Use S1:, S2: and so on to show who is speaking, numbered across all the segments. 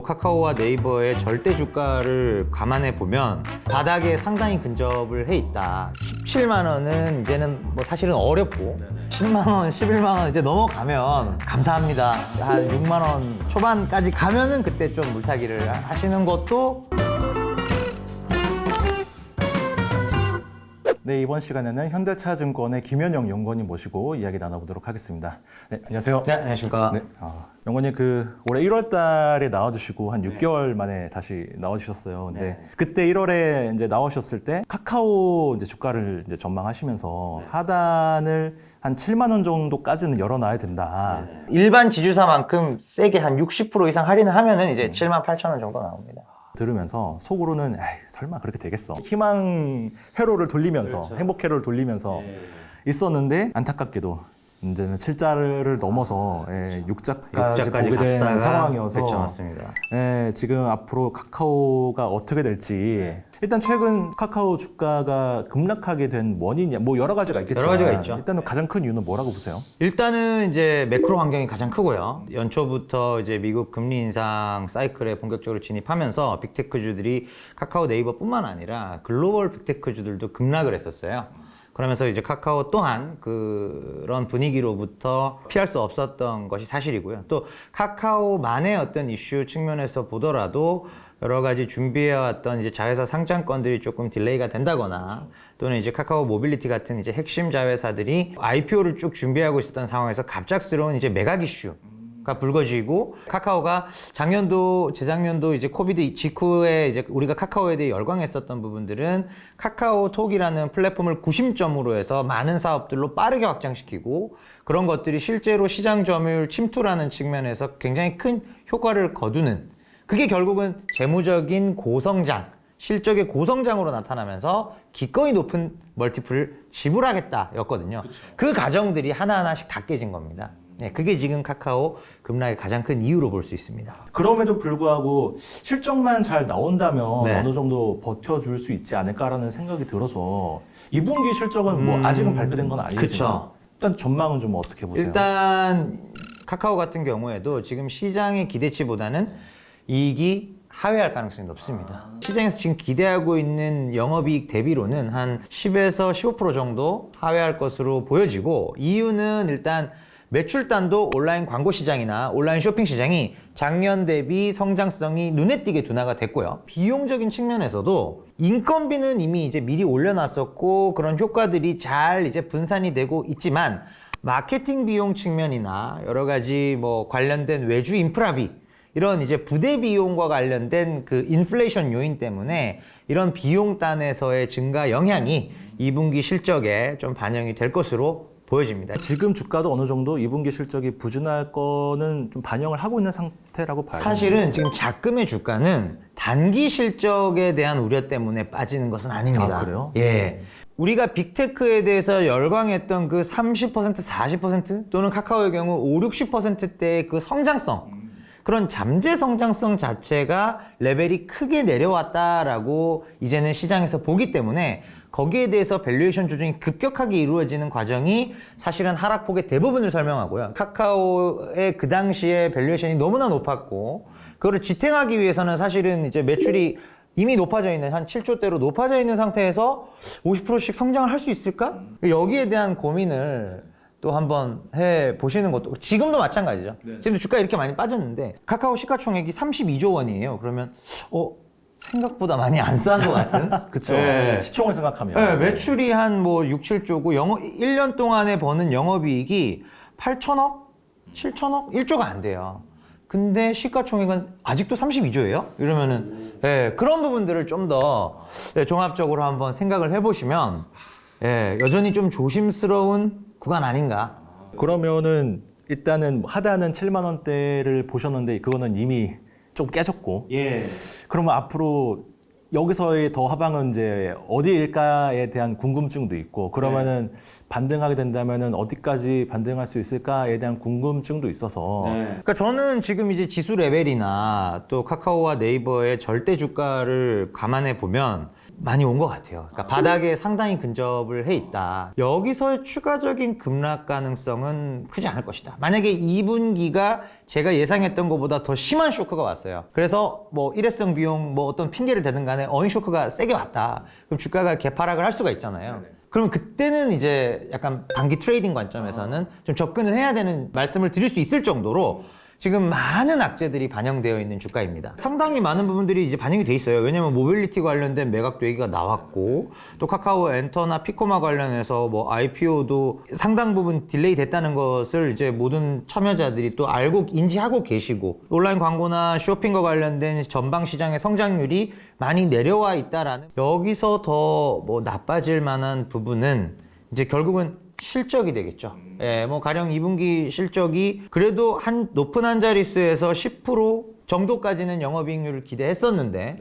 S1: 카카오와 네이버의 절대 주가를 감안해 보면 바닥에 상당히 근접을 해 있다. 17만 원은 이제는 뭐 사실은 어렵고 10만 원, 11만 원 이제 넘어가면 감사합니다. 한 6만 원 초반까지 가면은 그때 좀 물타기를 하시는 것도.
S2: 네, 이번 시간에는 현대차증권의 김현영 연구원님 모시고 이야기 나눠보도록 하겠습니다. 네, 안녕하세요.
S1: 네, 안녕하십니까.
S2: 네, 연구원님 올해 1월 달에 나와주시고 한 6개월 만에 다시 나와주셨어요. 근데 그때 1월에 이제 나오셨을 때 카카오 이제 주가를 이제 전망하시면서 하단을 한 7만 원 정도까지는 열어놔야 된다.
S1: 일반 지주사만큼 세게 한 60% 이상 할인을 하면은 이제 7만 8천 원 정도 나옵니다.
S2: 들으면서 속으로는 에이, 설마 그렇게 되겠어. 희망 회로를 돌리면서 행복 회로를 돌리면서 있었는데 안타깝게도 이제는 7자를 넘어서 6자까지 보게 된 상황이어서
S1: 그렇죠, 맞습니다.
S2: 지금 앞으로 카카오가 어떻게 될지 일단 최근 카카오 주가가 급락하게 된 원인이 뭐 여러 가지가 있겠지만
S1: 여러 가지가 있죠.
S2: 일단은 가장 큰 이유는 뭐라고 보세요?
S1: 일단은 이제 매크로 환경이 가장 크고요. 연초부터 이제 미국 금리 인상 사이클에 본격적으로 진입하면서 빅테크주들이 카카오 네이버뿐만 아니라 글로벌 빅테크주들도 급락을 했었어요. 그러면서 이제 카카오 또한 그런 분위기로부터 피할 수 없었던 것이 사실이고요. 또 카카오만의 어떤 이슈 측면에서 보더라도 여러 가지 준비해왔던 이제 자회사 상장건들이 조금 딜레이가 된다거나 또는 이제 카카오 모빌리티 같은 이제 핵심 자회사들이 IPO를 쭉 준비하고 있었던 상황에서 갑작스러운 이제 매각 이슈가 불거지고 카카오가 작년도 재작년도 이제 코비드 직후에 이제 우리가 카카오에 대해 열광했었던 부분들은 카카오톡이라는 플랫폼을 구심점으로 해서 많은 사업들로 빠르게 확장시키고 그런 것들이 실제로 시장 점유율 침투라는 측면에서 굉장히 큰 효과를 거두는, 그게 결국은 재무적인 고성장, 실적의 고성장으로 나타나면서 기꺼이 높은 멀티플을 지불하겠다 였거든요. 그 가정들이 하나하나씩 다 깨진 겁니다. 네, 그게 지금 카카오 급락의 가장 큰 이유로 볼 수 있습니다.
S2: 그럼에도 불구하고 실적만 잘 나온다면
S1: 네.
S2: 어느 정도 버텨줄 수 있지 않을까라는 생각이 들어서 2분기 실적은 뭐 아직은 발표된 건 아니지만
S1: 그쵸.
S2: 일단 전망은 좀 어떻게 보세요?
S1: 일단 카카오 같은 경우에도 지금 시장의 기대치보다는 이익이 하회할 가능성이 높습니다. 시장에서 지금 기대하고 있는 영업이익 대비로는 한 10에서 15% 정도 하회할 것으로 보여지고, 이유는 일단 매출단도 온라인 광고 시장이나 온라인 쇼핑 시장이 작년 대비 성장성이 눈에 띄게 둔화가 됐고요. 비용적인 측면에서도 인건비는 이미 이제 미리 올려놨었고 그런 효과들이 잘 이제 분산이 되고 있지만 마케팅 비용 측면이나 여러 가지 뭐 관련된 외주 인프라비, 이런 이제 부대 비용과 관련된 그 인플레이션 요인 때문에 이런 비용단에서의 증가 영향이 2분기 실적에 좀 반영이 될 것으로 보여집니다.
S2: 지금 주가도 어느 정도 2분기 실적이 부진할 거는 좀 반영을 하고 있는 상태라고 봐요.
S1: 사실은 지금 작금의 주가는 단기 실적에 대한 우려 때문에 빠지는 것은 아닙니다.
S2: 아, 그래요?
S1: 예. 우리가 빅테크에 대해서 열광했던 그 30%, 40% 또는 카카오의 경우 5, 60%대의 그 성장성, 그런 잠재 성장성 자체가 레벨이 크게 내려왔다라고 이제는 시장에서 보기 때문에 거기에 대해서 밸류에이션 조정이 급격하게 이루어지는 과정이 사실은 하락폭의 대부분을 설명하고요. 카카오의 그 당시에 밸류에이션이 너무나 높았고 그거를 지탱하기 위해서는 사실은 이제 매출이 이미 높아져 있는 한 7조대로 높아져 있는 상태에서 50%씩 성장을 할 수 있을까? 여기에 대한 고민을 또 한번 해 보시는 것도, 지금도 마찬가지죠. 지금도 주가 이렇게 많이 빠졌는데 카카오 시가총액이 32조 원이에요. 그러면 생각보다 많이 안 싼 것 같은?
S2: 그쵸.
S1: 네.
S2: 시총을 생각하면.
S1: 네, 매출이 한 뭐 6, 7조고 1년 동안에 버는 영업이익이 8천억? 7천억? 1조가 안 돼요. 근데 시가총액은 아직도 32조예요? 이러면은 그런 부분들을 좀 더 종합적으로 한번 생각을 해보시면 여전히 좀 조심스러운 구간 아닌가.
S2: 그러면은 일단은 하단은 7만 원대를 보셨는데 그거는 이미 좀 깨졌고. 그러면 앞으로 여기서의 더 하방은 이제 어디일까에 대한 궁금증도 있고, 그러면은 반등하게 된다면은 어디까지 반등할 수 있을까에 대한 궁금증도 있어서.
S1: 그러니까 저는 지금 이제 지수 레벨이나 또 카카오와 네이버의 절대 주가를 감안해 보면 많이 온 것 같아요. 그러니까 바닥에 상당히 근접을 해 있다. 여기서의 추가적인 급락 가능성은 크지 않을 것이다. 만약에 2분기가 제가 예상했던 것보다 더 심한 쇼크가 왔어요. 그래서 뭐 일회성 비용 뭐 어떤 핑계를 대든 간에 어닝 쇼크가 세게 왔다. 그럼 주가가 개파락을 할 수가 있잖아요. 그러면 그때는 이제 약간 단기 트레이딩 관점에서는 좀 접근을 해야 되는 말씀을 드릴 수 있을 정도로 지금 많은 악재들이 반영되어 있는 주가입니다. 상당히 많은 부분들이 이제 반영이 돼 있어요. 왜냐면 모빌리티 관련된 매각도 얘기가 나왔고, 또 카카오 엔터나 피코마 관련해서 뭐 IPO도 상당 부분 딜레이 됐다는 것을 이제 모든 참여자들이 또 알고 인지하고 계시고, 온라인 광고나 쇼핑과 관련된 전방 시장의 성장률이 많이 내려와 있다라는, 여기서 더 뭐 나빠질 만한 부분은 이제 결국은 실적이 되겠죠. 예, 뭐 가령 2분기 실적이 그래도 한 높은 한 자릿수에서 10% 정도까지는 영업이익률을 기대했었는데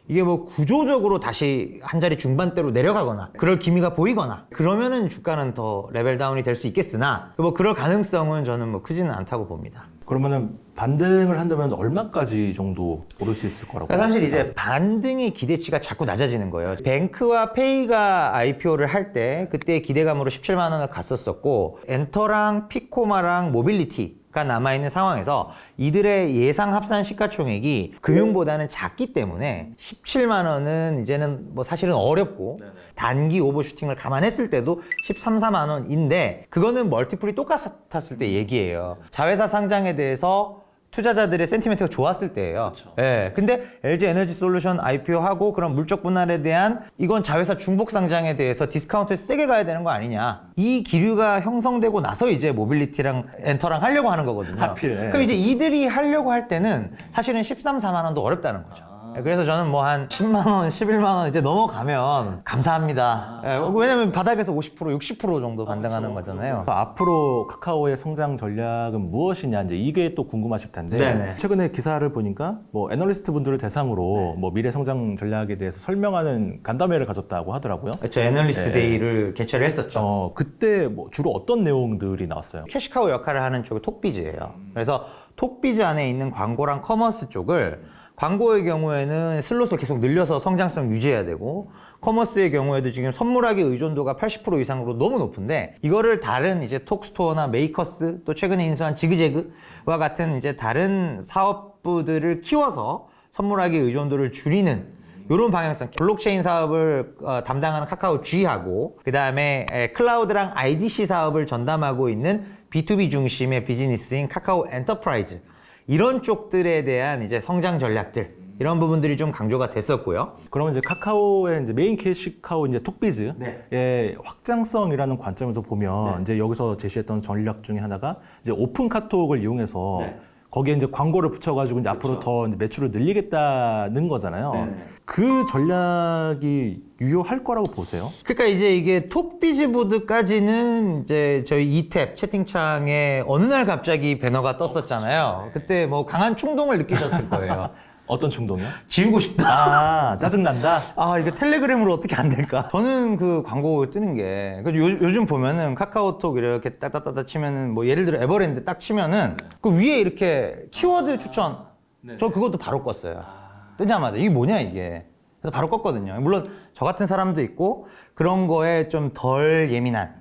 S1: 이게 뭐 구조적으로 다시 한 자리 중반대로 내려가거나 그럴 기미가 보이거나 그러면은 주가는 더 레벨 다운이 될 수 있겠으나 뭐 그럴 가능성은 저는 뭐 크지는 않다고 봅니다.
S2: 그러면은 반등을 한다면 얼마까지 정도 오를 수 있을 거라고?
S1: 그러니까 사실 이제 반등의 기대치가 자꾸 낮아지는 거예요. 뱅크와 페이가 IPO를 할 때 그때 기대감으로 17만 원을 갔었었고, 엔터랑 피코마랑 모빌리티가 남아있는 상황에서 이들의 예상 합산 시가총액이 금융보다는 작기 때문에 17만 원은 이제는 뭐 사실은 어렵고, 단기 오버슈팅을 감안했을 때도 13, 4만 원인데 그거는 멀티플이 똑같았을 때 얘기예요. 자회사 상장에 대해서 투자자들의 센티멘트가 좋았을 때예요. 예. 근데 LG 에너지 솔루션 IPO하고 그런 물적 분할에 대한 이건 자회사 중복 상장에 대해서 디스카운트에 세게 가야 되는 거 아니냐. 이 기류가 형성되고 나서 이제 모빌리티랑 엔터랑 하려고 하는 거거든요.
S2: 하필. 예.
S1: 그럼 이제 이들이 하려고 할 때는 사실은 13, 4만 원도 어렵다는 거죠. 그래서 저는 뭐 한 10만 원, 11만 원 이제 넘어가면 감사합니다. 예, 왜냐면 바닥에서 50%, 60% 정도 반등하는 거잖아요.
S2: 앞으로 카카오의 성장 전략은 무엇이냐, 이제 이게 또 궁금하실 텐데,
S1: 네네.
S2: 최근에 기사를 보니까 뭐 애널리스트 분들을 대상으로 뭐 미래 성장 전략에 대해서 설명하는 간담회를 가졌다고 하더라고요.
S1: 그렇죠. 애널리스트 데이를 개최를 했었죠.
S2: 그때 뭐 주로 어떤 내용들이 나왔어요?
S1: 캐시카우 역할을 하는 쪽이 톡비즈예요. 그래서 톡비즈 안에 있는 광고랑 커머스 쪽을, 광고의 경우에는 슬롯을 계속 늘려서 성장성 유지해야 되고, 커머스의 경우에도 지금 선물하기 의존도가 80% 이상으로 너무 높은데, 이거를 다른 이제 톡스토어나 메이커스, 또 최근에 인수한 지그재그와 같은 이제 다른 사업부들을 키워서 선물하기 의존도를 줄이는 이런 방향성, 블록체인 사업을 담당하는 카카오 G하고, 그 다음에 클라우드랑 IDC 사업을 전담하고 있는 B2B 중심의 비즈니스인 카카오 엔터프라이즈, 이런 쪽들에 대한 이제 성장 전략들, 이런 부분들이 좀 강조가 됐었고요.
S2: 그러면 이제 카카오의 이제 메인 캐시카우 이제 톡비즈의 확장성이라는 관점에서 보면 이제 여기서 제시했던 전략 중에 하나가 이제 오픈 카톡을 이용해서 거기에 이제 광고를 붙여가지고 이제 앞으로 더 이제 매출을 늘리겠다는 거잖아요. 그 전략이 유효할 거라고 보세요?
S1: 그러니까 이제 이게 톡비즈보드까지는 이제 저희 이탭 채팅창에 어느 날 갑자기 배너가 떴었잖아요. 그때 뭐 강한 충동을 느끼셨을 거예요.
S2: 어떤 충동이요?
S1: 지우고 싶다.
S2: 아, 짜증난다?
S1: 아, 이거 텔레그램으로 어떻게 안 될까? 저는 그 광고 뜨는 게, 요즘 보면은 카카오톡 이렇게 따따따따 치면은, 뭐 예를 들어 에버랜드 딱 치면은 그 위에 이렇게 키워드 추천, 저 그것도 바로 껐어요. 뜨자마자 이게 뭐냐 이게. 그래서 바로 껐거든요. 물론 저 같은 사람도 있고 그런 거에 좀 덜 예민한,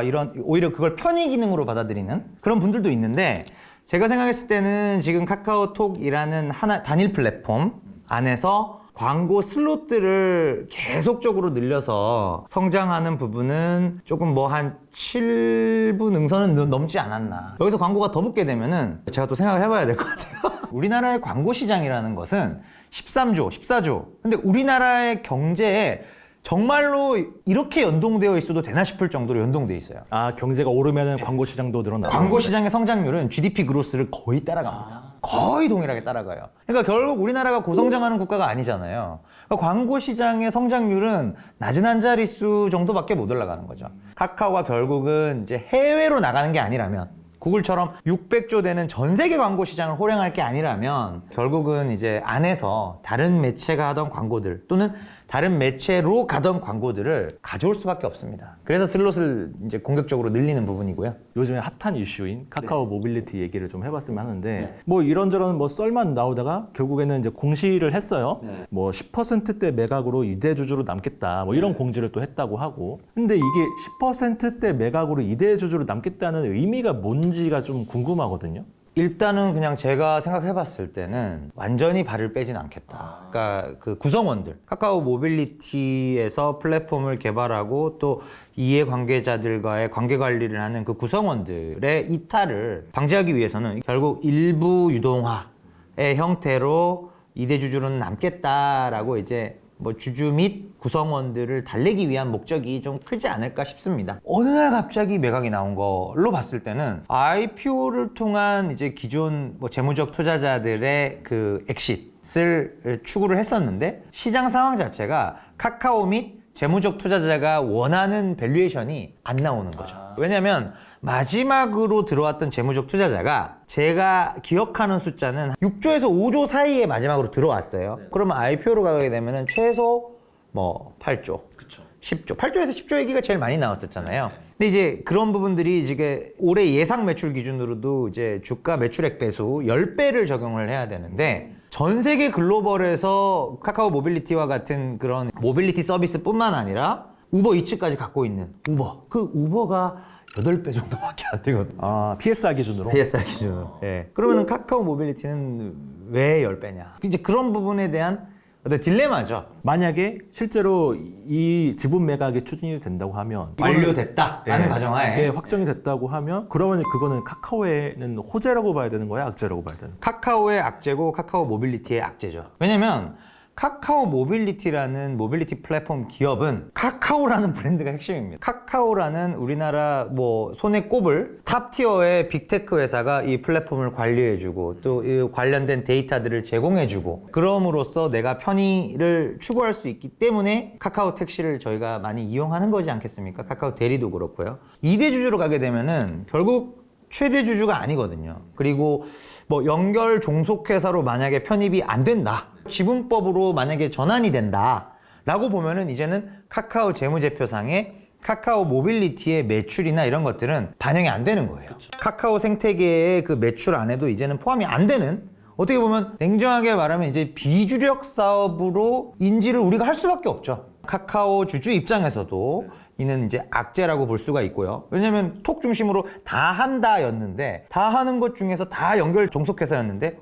S1: 이런 오히려 그걸 편의 기능으로 받아들이는 그런 분들도 있는데, 제가 생각했을 때는 지금 카카오톡이라는 하나 단일 플랫폼 안에서 광고 슬롯들을 계속적으로 늘려서 성장하는 부분은 조금 뭐 한 7분 능선은 넘지 않았나. 여기서 광고가 더 붙게 되면은 제가 또 생각을 해봐야 될 것 같아요. 우리나라의 광고 시장이라는 것은 13조, 14조. 근데 우리나라의 경제에 정말로 이렇게 연동되어 있어도 되나 싶을 정도로 연동돼 있어요.
S2: 아, 경제가 오르면은 광고 시장도 늘어나고.
S1: 광고 시장의 성장률은 GDP 그로스를 거의 따라갑니다. 거의 동일하게 따라가요. 그러니까 결국 우리나라가 고성장하는 국가가 아니잖아요. 그러니까 광고 시장의 성장률은 낮은 한 자릿수 정도밖에 못 올라가는 거죠. 카카오가 결국은 이제 해외로 나가는 게 아니라면, 구글처럼 600조 되는 전 세계 광고 시장을 호령할 게 아니라면, 결국은 이제 안에서 다른 매체가 하던 광고들 또는 다른 매체로 가던 광고들을 가져올 수밖에 없습니다. 그래서 슬롯을 이제 공격적으로 늘리는 부분이고요.
S2: 요즘에 핫한 이슈인 카카오 모빌리티 얘기를 좀 해봤으면 하는데 뭐 이런저런 뭐 썰만 나오다가 결국에는 이제 공시를 했어요. 뭐 10%대 매각으로 이대주주로 남겠다 뭐 이런 공지를 또 했다고 하고 근데 이게 10%대 매각으로 이대주주로 남겠다는 의미가 뭔지가 좀 궁금하거든요.
S1: 일단은 그냥 제가 생각해 봤을 때는 완전히 발을 빼진 않겠다. 그러니까 그 구성원들, 카카오 모빌리티에서 플랫폼을 개발하고 또 이해 관계자들과의 관계 관리를 하는 그 구성원들의 이탈을 방지하기 위해서는 결국 일부 유동화의 형태로 이대주주로는 남겠다라고 이제 뭐 주주 및 구성원들을 달래기 위한 목적이 좀 크지 않을까 싶습니다. 어느 날 갑자기 매각이 나온 걸로 봤을 때는 IPO를 통한 이제 기존 뭐 재무적 투자자들의 그 엑싯을 추구를 했었는데 시장 상황 자체가 카카오 및 재무적 투자자가 원하는 밸류에이션이 안 나오는 거죠. 왜냐면 마지막으로 들어왔던 재무적 투자자가 제가 기억하는 숫자는 6조에서 5조 사이에 마지막으로 들어왔어요. 그러면 IPO로 가게 되면 최소 뭐 8조, 10조, 8조에서 10조 얘기가 제일 많이 나왔었잖아요. 근데 이제 그런 부분들이 이제 올해 예상 매출 기준으로도 이제 주가 매출액 배수 10배를 적용을 해야 되는데 전 세계 글로벌에서 카카오 모빌리티와 같은 그런 모빌리티 서비스뿐만 아니라 우버 이츠까지 갖고 있는 우버. 그 우버가 8배 정도밖에 안 되거든요.
S2: 아, PSR 기준으로?
S1: PSR 기준으로. 예. 그러면은 카카오 모빌리티는 왜 10배냐? 이제 그런 부분에 대한 어떤 딜레마죠.
S2: 만약에 실제로 이 지분 매각이 추진이 된다고 하면
S1: 완료됐다라는 가정하에
S2: 이게 확정이 됐다고 하면 그러면 그거는 카카오에는 호재라고 봐야 되는 거야? 악재라고 봐야 되는 거야?
S1: 카카오의 악재고 카카오 모빌리티의 악재죠. 왜냐면 카카오 모빌리티라는 모빌리티 플랫폼 기업은 카카오라는 브랜드가 핵심입니다. 카카오라는 우리나라 뭐 손에 꼽을 탑 티어의 빅테크 회사가 이 플랫폼을 관리해주고 또 이 관련된 데이터들을 제공해주고 그럼으로써 내가 편의를 추구할 수 있기 때문에 카카오 택시를 저희가 많이 이용하는 거지 않겠습니까? 카카오 대리도 그렇고요. 2대 주주로 가게 되면은 결국 최대 주주가 아니거든요. 그리고 뭐 연결 종속회사로 만약에 편입이 안 된다. 지분법으로 만약에 전환이 된다. 라고 보면은 이제는 카카오 재무제표상에 카카오 모빌리티의 매출이나 이런 것들은 반영이 안 되는 거예요. 카카오 생태계의 그 매출 안에도 이제는 포함이 안 되는 어떻게 보면 냉정하게 말하면 이제 비주력 사업으로 인지를 우리가 할 수밖에 없죠. 카카오 주주 입장에서도 이는 이제 악재라고 볼 수가 있고요. 왜냐면 톡 중심으로 다 한다였는데 다 하는 것 중에서 다 연결 종속회사였는데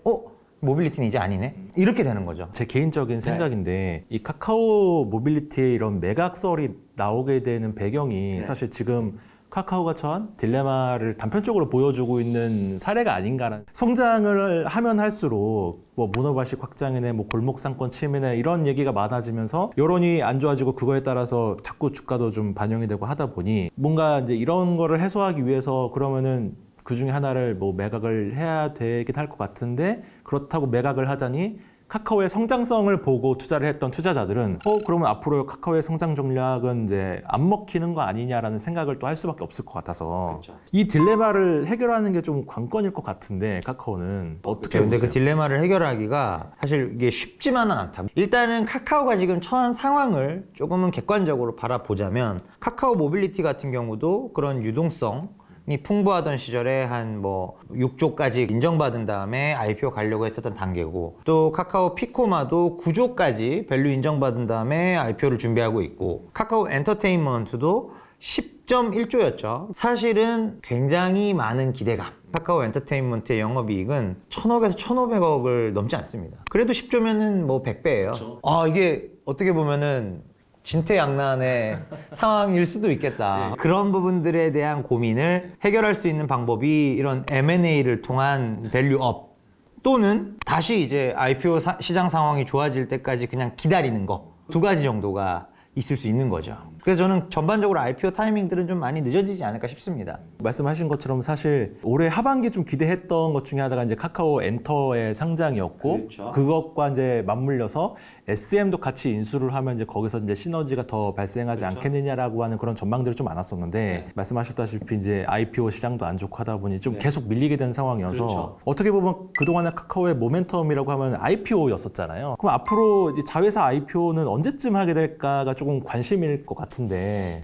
S1: 모빌리티는 이제 아니네? 이렇게 되는 거죠.
S2: 제 개인적인 생각인데 이 카카오 모빌리티의 이런 매각설이 나오게 되는 배경이 사실 지금 카카오가 처한 딜레마를 단편적으로 보여주고 있는 사례가 아닌가라는. 성장을 하면 할수록 뭐 문어발식 확장이네 뭐 골목 상권 침해네 이런 얘기가 많아지면서 여론이 안 좋아지고 그거에 따라서 자꾸 주가도 좀 반영이 되고 하다 보니 뭔가 이제 이런 거를 해소하기 위해서 그러면은 그 중에 하나를 뭐 매각을 해야 되긴 할 것 같은데 그렇다고 매각을 하자니 카카오의 성장성을 보고 투자를 했던 투자자들은 그러면 앞으로 카카오의 성장 전략은 이제 안 먹히는 거 아니냐라는 생각을 또 할 수밖에 없을 것 같아서 이 딜레마를 해결하는 게 좀 관건일 것 같은데 카카오는 어떻게
S1: 근데
S2: 보세요?
S1: 그 딜레마를 해결하기가 사실 이게 쉽지만은 않다. 일단은 카카오가 지금 처한 상황을 조금은 객관적으로 바라보자면 카카오 모빌리티 같은 경우도 그런 유동성 이 풍부하던 시절에 한 뭐 6조까지 인정받은 다음에 IPO 가려고 했었던 단계고 또 카카오 피코마도 9조까지 밸류 인정받은 다음에 IPO를 준비하고 있고 카카오 엔터테인먼트도 10.1조였죠. 사실은 굉장히 많은 기대감. 카카오 엔터테인먼트의 영업이익은 1,000억에서 1,500억을 넘지 않습니다. 그래도 10조면은 뭐 100배예요. 이게 어떻게 보면은 진퇴양난의 상황일 수도 있겠다. 그런 부분들에 대한 고민을 해결할 수 있는 방법이 이런 M&A를 통한 밸류업 또는 다시 이제 IPO 시장 상황이 좋아질 때까지 그냥 기다리는 거. 2가지 정도가 있을 수 있는 거죠. 그래서 저는 전반적으로 IPO 타이밍들은 좀 많이 늦어지지 않을까 싶습니다.
S2: 말씀하신 것처럼 사실 올해 하반기 좀 기대했던 것 중에 하나가 이제 카카오 엔터의 상장이었고
S1: 그렇죠.
S2: 그것과 이제 맞물려서 SM도 같이 인수를 하면 이제 거기서 이제 시너지가 더 발생하지 않겠느냐라고 하는 그런 전망들이 좀 많았었는데 말씀하셨다시피 이제 IPO 시장도 안 좋고 하다 보니 좀 계속 밀리게 된 상황이어서 어떻게 보면 그동안의 카카오의 모멘텀이라고 하면 IPO였었잖아요. 그럼 앞으로 이제 자회사 IPO는 언제쯤 하게 될까가 조금 관심일 것 같은데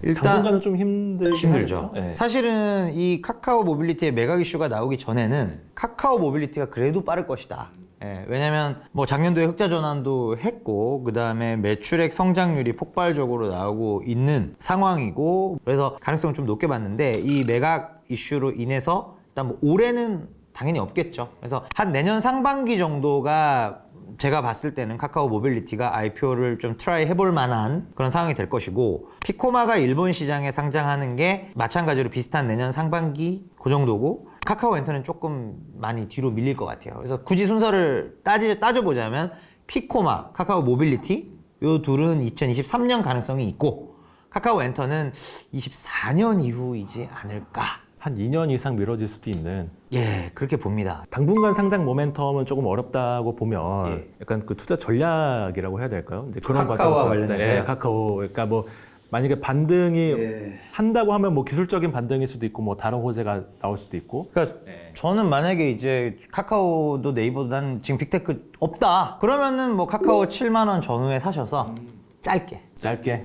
S1: 일단
S2: 당분간은 좀 힘들죠. 네.
S1: 사실은 이 카카오 모빌리티의 매각 이슈가 나오기 전에는 카카오 모빌리티가 그래도 빠를 것이다. 예, 왜냐면 뭐 작년도에 흑자 전환도 했고 그다음에 매출액 성장률이 폭발적으로 나오고 있는 상황이고 그래서 가능성을 좀 높게 봤는데 이 매각 이슈로 인해서 일단 뭐 올해는 당연히 없겠죠. 그래서 한 내년 상반기 정도가 제가 봤을 때는 카카오 모빌리티가 IPO를 좀 트라이 해볼 만한 그런 상황이 될 것이고 피코마가 일본 시장에 상장하는 게 마찬가지로 비슷한 내년 상반기 그 정도고 카카오 엔터는 조금 많이 뒤로 밀릴 것 같아요. 그래서 굳이 순서를 따져보자면 피코마, 카카오 모빌리티 요 둘은 2023년 가능성이 있고 카카오 엔터는 24년 이후이지 않을까.
S2: 한 2년 이상 미뤄질 수도 있는
S1: 예, 그렇게 봅니다.
S2: 당분간 상장 모멘텀은 조금 어렵다고 보면
S1: 예.
S2: 약간 그 투자 전략이라고 해야 될까요? 이제 그런
S1: 카카오와
S2: 과정에서 봤을 때
S1: 관련해서요?
S2: 카카오 그러니까 뭐 만약에 반등이 한다고 하면 뭐 기술적인 반등일 수도 있고 뭐 다른 호재가 나올 수도 있고
S1: 그러니까 저는 만약에 이제 카카오도 네이버도 난 지금 빅테크 없다 그러면은 뭐 카카오 7만 원 전후에 사셔서 짧게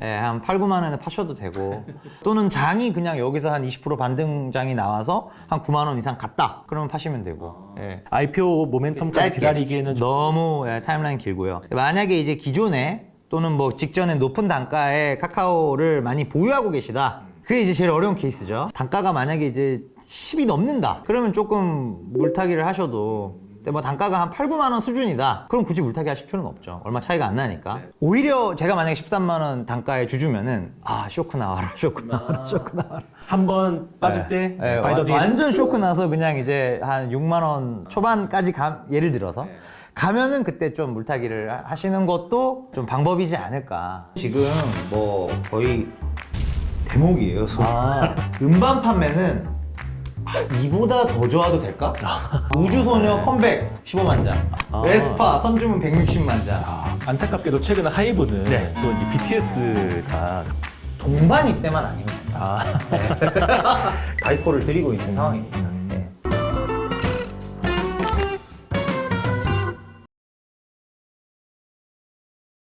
S1: 한 8, 9만 원에 파셔도 되고 또는 장이 그냥 여기서 한 20% 반등장이 나와서 한 9만 원 이상 갔다 그러면 파시면 되고 예.
S2: IPO 모멘텀까지
S1: 짧게.
S2: 기다리기에는 좀
S1: 너무 타임라인 길고요. 만약에 이제 기존에 또는 뭐 직전에 높은 단가에 카카오를 많이 보유하고 계시다. 그게 이제 제일 어려운 케이스죠. 단가가 만약에 이제 10이 넘는다. 그러면 조금 물타기를 하셔도 근데 뭐 단가가 한 8, 9만 원 수준이다. 그럼 굳이 물타기 하실 필요는 없죠. 얼마 차이가 안 나니까. 오히려 제가 만약에 13만 원 단가의 주주면은 쇼크 나와라.
S2: 한번 빠질 때 바이더디
S1: 완전 쇼크 나서 그냥 이제 한 6만 원 초반까지 예를 들어서 가면은 그때 좀 물타기를 하시는 것도 좀 방법이지 않을까. 지금 뭐 거의 대목이에요. 음반 판매는 이보다 더 좋아도 될까? 우주소녀 컴백 15만 장, 웨스파 선주문 160만 장.
S2: 안타깝게도 최근에 하이브는
S1: 네.
S2: 또 이 BTS가
S1: 동반 입대만 아니면 바이코를 드리고 있는 상황입니다.